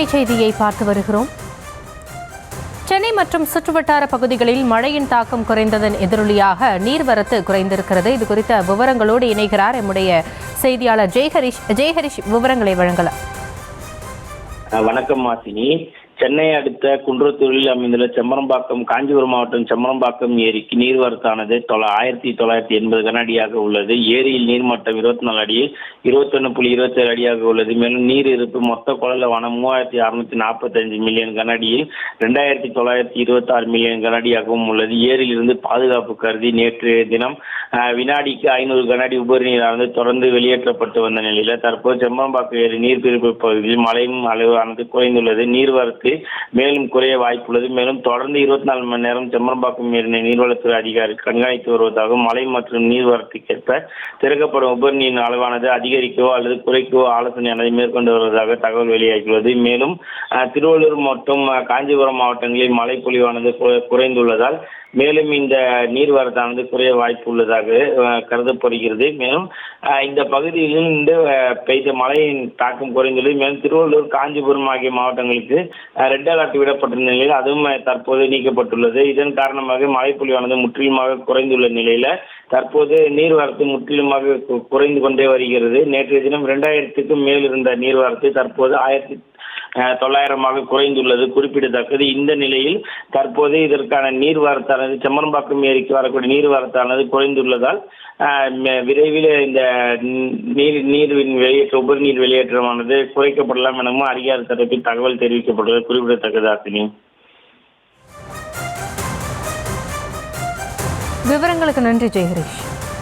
அண்மை செய்தியை பார்த்து வருகிறோம். சென்னை மற்றும் சுற்றுவட்டார பகுதிகளில் மழையின் தாக்கம் குறைந்ததன் எதிரொலியாக நீர்வரத்து குறைந்திருக்கிறது. இது குறித்த விவரங்களோடு இணைகிறார் நம்முடைய செய்தியாளர் ஜெய்ஹரிஷ். விவரங்களை வழங்கலாம். வணக்கம் மாசினி. சென்னை அடுத்த குன்றத்தூரில் அமைந்துள்ள செம்பரம்பாக்கம் காஞ்சிபுரம் மாவட்டம் செம்பரம்பாக்கம் ஏரிக்கு நீர்வரத்தானது 1980 கனஅடியாக உள்ளது. ஏரியில் நீர்மட்டம் 24 அடியில் 21.27 அடியாக உள்ளது. மேலும் நீர் இருப்பு மொத்த கொள்ளளவான 3645 மில்லியன் கனஅடியில் 2926 மில்லியன் கனஅடியாகவும் உள்ளது. ஏரியில் இருந்து பாதுகாப்பு கருதி நேற்றைய தினம் வினாடிக்கு 500 கனஅடி உபரி நீரானது தொடர்ந்து வெளியேற்றப்பட்டு வந்த நிலையில் தற்போது செம்பரம்பாக்கம் ஏரி நீர்பிடிப்பு பகுதியில் மழையும் அளவானது குறைந்துள்ளது. நீர்வரத்து மேலும் குறைய வாய்ப்புள்ளது. மேலும் தொடர்ந்து 24 மணி நேரம் செம்பரம்பாக்கம் ஏரி நீர்வளத்துறை அதிகாரிகள் கண்காணித்து வருவதாகவும் மழை மற்றும் நீர்வரத்துக்கேற்ப திறக்கப்படும் உபரி நீரின் அளவானது அதிகரிக்கவோ அல்லது குறைக்கவோ ஆலோசனையானது மேற்கொண்டு வருவதாக தகவல் வெளியாகியுள்ளது. மேலும் திருவள்ளூர் மற்றும் காஞ்சிபுரம் மாவட்டங்களில் மழை பொழிவானது குறைந்துள்ளதால் மேலும் இந்த நீர்வரத்தானது குறைய வாய்ப்பு உள்ளதாக கருதப்படுகிறது. மேலும் இந்த பகுதியிலும் இந்த பெய்த மழையின் தாக்கம் குறைந்துள்ளது. மேலும் திருவள்ளூர் காஞ்சிபுரம் ஆகிய மாவட்டங்களுக்கு ரெட் அலர்ட் விடப்பட்ட நிலையில் அதுவும் தற்போது நீக்கப்பட்டுள்ளது. இதன் காரணமாக மழைப்பொழிவானது முற்றிலுமாக குறைந்துள்ள நிலையில தற்போது நீர்வரத்து முற்றிலுமாக குறைந்து கொண்டே வருகிறது. நேற்றைய தினம் 2000க்கும் மேல் இருந்த நீர்வரத்து தற்போது 1900 குறைந்துள்ளது குறிப்பிடத்தக்கது. இந்த நிலையில் தற்போது இதற்கான நீர்வரத்தானது செம்பரம்பாக்கம் ஏரிக்கு வரக்கூடிய நீர்வரத்தானது குறைந்துள்ளதால் விரைவில் இந்த நீரின் உபரி நீர் வெளியேற்றமானது குறைக்கப்படலாம் எனவும் அதிகாரி தரப்பில் தகவல் தெரிவிக்கப்பட்டுள்ளது குறிப்பிடத்தக்கது. ஆசினி, விவரங்களுக்கு நன்றி ஜெயஹரிஷ்.